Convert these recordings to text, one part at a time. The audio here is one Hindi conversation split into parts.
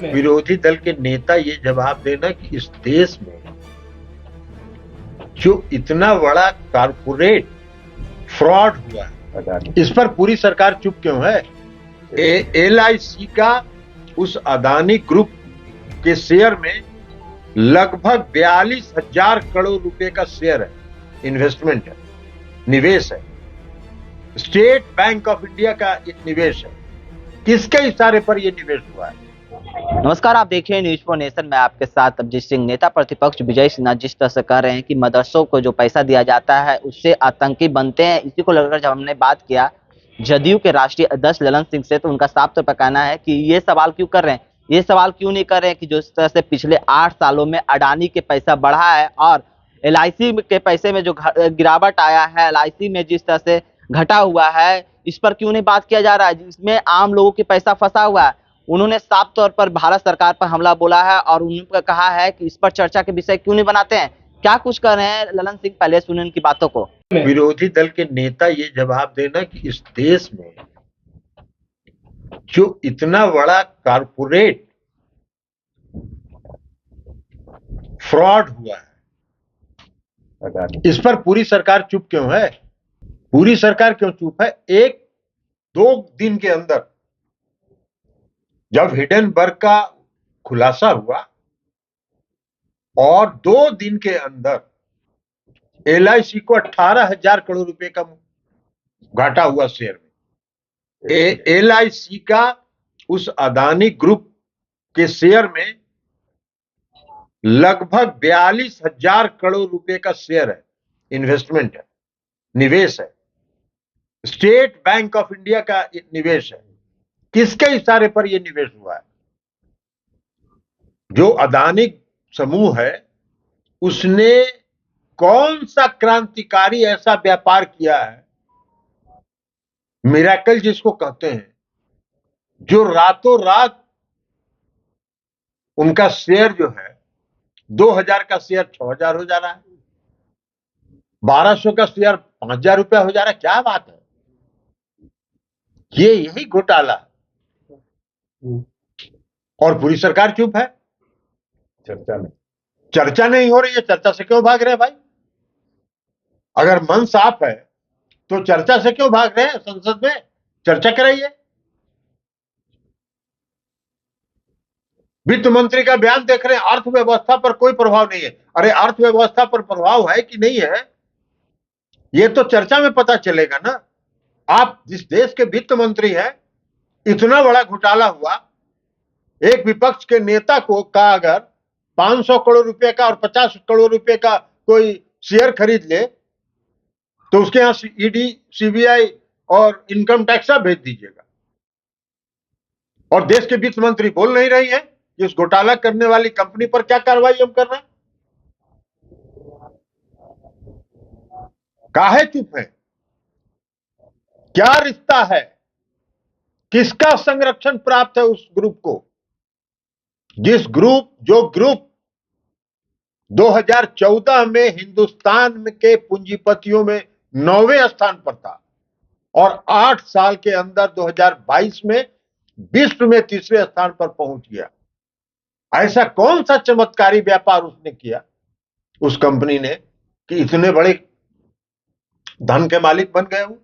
विरोधी दल के नेता ये जवाब देना कि इस देश में जो इतना बड़ा कारपोरेट फ्रॉड हुआ है, इस पर पूरी सरकार चुप क्यों है? LIC का उस अदानी ग्रुप के शेयर में लगभग 42,000 करोड़ रुपए का शेयर है, इन्वेस्टमेंट है, निवेश है। स्टेट बैंक ऑफ इंडिया का एक निवेश है। किसके इशारे पर यह निवेश हुआ है? नमस्कार, आप देख रहे हैं न्यूज फॉर नेशन। मैं आपके साथ अभिजीत सिंह। नेता प्रतिपक्ष विजय सिन्हा जिस तरह से कह रहे हैं कि मदरसों को जो पैसा दिया जाता है उससे आतंकी बनते हैं, इसी को लेकर जब हमने बात किया जदयू के राष्ट्रीय अध्यक्ष ललन सिंह से, तो उनका साफ तौर पर कहना है कि ये सवाल क्यों कर रहे हैं, ये सवाल क्यों नहीं कर रहे हैं कि जिस तरह से पिछले 8 सालों में अडानी के पैसा बढ़ा है और LIC के पैसे में जो गिरावट आया है, LIC में जिस तरह से घटा हुआ है, इस पर क्यों नहीं बात किया जा रहा है, जिसमें आम लोगों के पैसा फंसा हुआ है। उन्होंने साफ तौर पर भारत सरकार पर हमला बोला है और उन्होंने कहा है कि इस पर चर्चा के विषय क्यों नहीं बनाते हैं। क्या कुछ कर रहे हैं ललन सिंह, पहले सुने उनकी बातों को। विरोधी दल के नेता ये जवाब देना कि इस देश में जो इतना बड़ा कारपोरेट फ्रॉड हुआ है, इस पर पूरी सरकार चुप क्यों है? पूरी सरकार क्यों चुप है? 1-2 दिन के अंदर जब हिडेनबर्ग का खुलासा हुआ और 2 दिन के अंदर LIC को 18,000 करोड़ रुपए का घाटा हुआ शेयर में। LIC का उस अदानी ग्रुप के शेयर में लगभग 42,000 करोड़ रुपए का शेयर है, इन्वेस्टमेंट है, निवेश है। स्टेट बैंक ऑफ इंडिया का निवेश है। किसके इशारे पर यह निवेश हुआ है? जो अदानी समूह है उसने कौन सा क्रांतिकारी ऐसा व्यापार किया है, मिरेकल जिसको कहते हैं, जो रातों रात उनका शेयर जो है 2,000 का शेयर 6,000 हो जा रहा है, 1,200 का शेयर 5,000 रुपया हो जा रहा है। क्या बात है? यही घोटाला और पूरी सरकार चुप है। चर्चा नहीं हो रही है। चर्चा से क्यों भाग रहे हैं भाई? अगर मन साफ है तो चर्चा से क्यों भाग रहे हैं? संसद में चर्चा कराइए। वित्त मंत्री का बयान देख रहे हैं, अर्थव्यवस्था पर कोई प्रभाव नहीं है। अरे अर्थव्यवस्था पर प्रभाव है कि नहीं है, यह तो चर्चा में पता चलेगा ना। आप जिस देश के वित्त मंत्री हैं, इतना बड़ा घोटाला हुआ, एक विपक्ष के नेता को का अगर 500 करोड़ रुपए का और 50 करोड़ रुपए का कोई शेयर खरीद ले तो उसके यहां ED, CBI और इनकम टैक्स भेज दीजिएगा। और देश के वित्त मंत्री बोल नहीं रही है कि उस घोटाला करने वाली कंपनी पर क्या कार्रवाई हम कर रहे हैं। काहे चुप है? क्या रिश्ता है? किसका संरक्षण प्राप्त है उस ग्रुप को? जो ग्रुप 2014 में हिंदुस्तान के पूंजीपतियों में 9वें स्थान पर था और 8 साल के अंदर 2022 में विश्व में 3रे स्थान पर पहुंच गया। ऐसा कौन सा चमत्कारी व्यापार उसने किया, उस कंपनी ने, कि इतने बड़े धन के मालिक बन गए वो?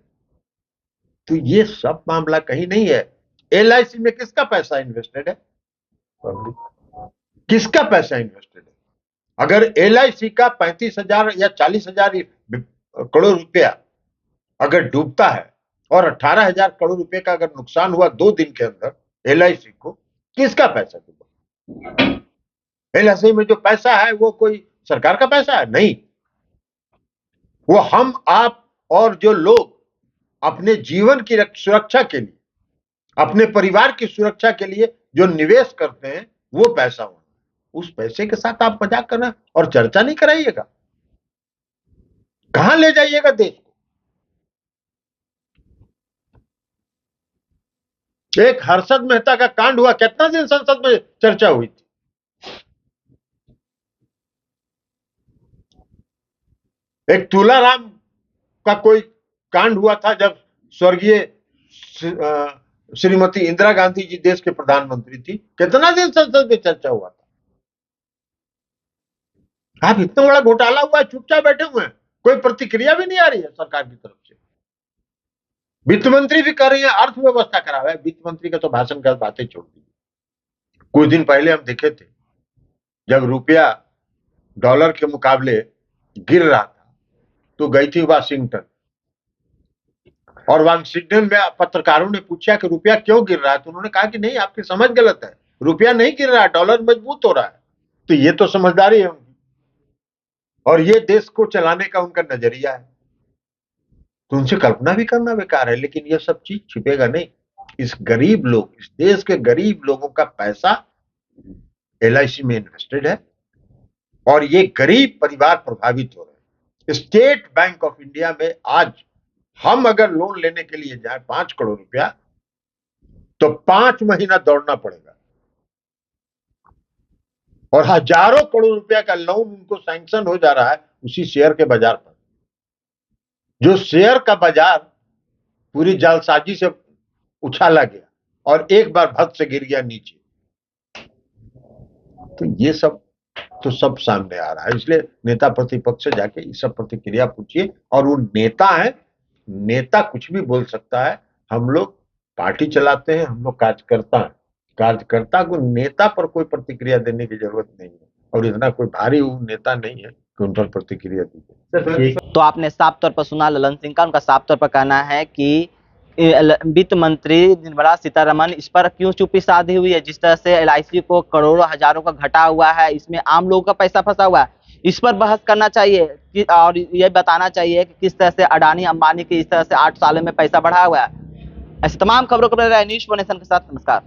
तो ये सब मामला कहीं नहीं है। LIC में किसका पैसा इन्वेस्टेड है? किसका पैसा इन्वेस्टेड है? अगर LIC का 35,000 या 40,000 करोड़ रुपया अगर डूबता है और 18,000 करोड़ रुपए का अगर नुकसान हुआ 2 दिन के अंदर LIC को, किसका पैसा डूबा? LIC में जो पैसा है वो कोई सरकार का पैसा है? नहीं, वो हम, आप और जो लोग अपने जीवन की सुरक्षा के लिए, अपने परिवार की सुरक्षा के लिए जो निवेश करते हैं, वो पैसा हो। उस पैसे के साथ आप मजाक करना और चर्चा नहीं कराइएगा। कहां ले जाइएगा देश को? एक हर्षद मेहता का कांड हुआ, कितना दिन संसद में चर्चा हुई थी। एक तुलाराम का कोई कांड हुआ था, जब स्वर्गीय श्रीमती इंदिरा गांधी जी देश के प्रधानमंत्री थी, कितना दिन संसद में चर्चा हुआ था। आप इतना बड़ा घोटाला हुआ है, चुपचाप बैठे हुए हैं, कोई प्रतिक्रिया भी नहीं आ रही है सरकार की तरफ से। वित्त मंत्री भी कह रही है अर्थव्यवस्था खराब है, वित्त मंत्री का तो भाषण का बातें छोड़ दी। कुछ दिन पहले हम देखे थे जब रुपया डॉलर के मुकाबले गिर रहा था तो गई थी वाशिंगटन, और वाशिंगटन में पत्रकारों ने पूछा कि रुपया क्यों गिर रहा है, तो उन्होंने कहा कि नहीं, आपकी समझ गलत है, रुपया नहीं गिर रहा है, डॉलर मजबूत हो रहा है। तो ये तो समझदारी है उनकी, और ये देश को चलाने का उनका नजरिया है। तो उनसे कल्पना भी करना बेकार है, लेकिन ये सब चीज छिपेगा नहीं। इस गरीब लोग, इस देश के गरीब लोगों का पैसा एलआईसी में इन्वेस्टेड है, और ये गरीब परिवार प्रभावित हो रहे हैं। स्टेट बैंक ऑफ इंडिया में आज हम अगर लोन लेने के लिए जाए 5 करोड़ रुपया, तो 5 महीना दौड़ना पड़ेगा, और हजारों करोड़ रुपया का लोन उनको सैंक्शन हो जा रहा है उसी शेयर के बाजार पर, जो शेयर का बाजार पूरी जालसाजी से उछाला गया और एक बार भक्त से गिर गया नीचे। तो ये सब तो सब सामने आ रहा है, इसलिए नेता प्रतिपक्ष से जाके ये सब प्रतिक्रिया पूछिए। और वो नेता है, नेता कुछ भी बोल सकता है, हम लोग पार्टी चलाते हैं, हम लोग कार्यकर्ता हैं, कार्यकर्ता को नेता पर कोई प्रतिक्रिया देने की जरूरत नहीं है, और इतना कोई भारी वो नेता नहीं है कि उन पर प्रतिक्रिया दी। तो आपने साफ तौर पर सुना ललन सिंह का, उनका साफ तौर पर कहना है कि वित्त मंत्री निर्मला सीतारमण इस पर क्यों चुप्पी साधी हुई है। जिस तरह से एलआईसी को करोड़ों हजारों का घटा हुआ है, इसमें आम लोगों का पैसा फंसा हुआ है, इस पर बहस करना चाहिए और ये बताना चाहिए कि किस तरह से अडानी अंबानी की इस तरह से 8 सालों में पैसा बढ़ा हुआ है। ऐसे तमाम खबरों को न्यूज़ नेशन के साथ नमस्कार।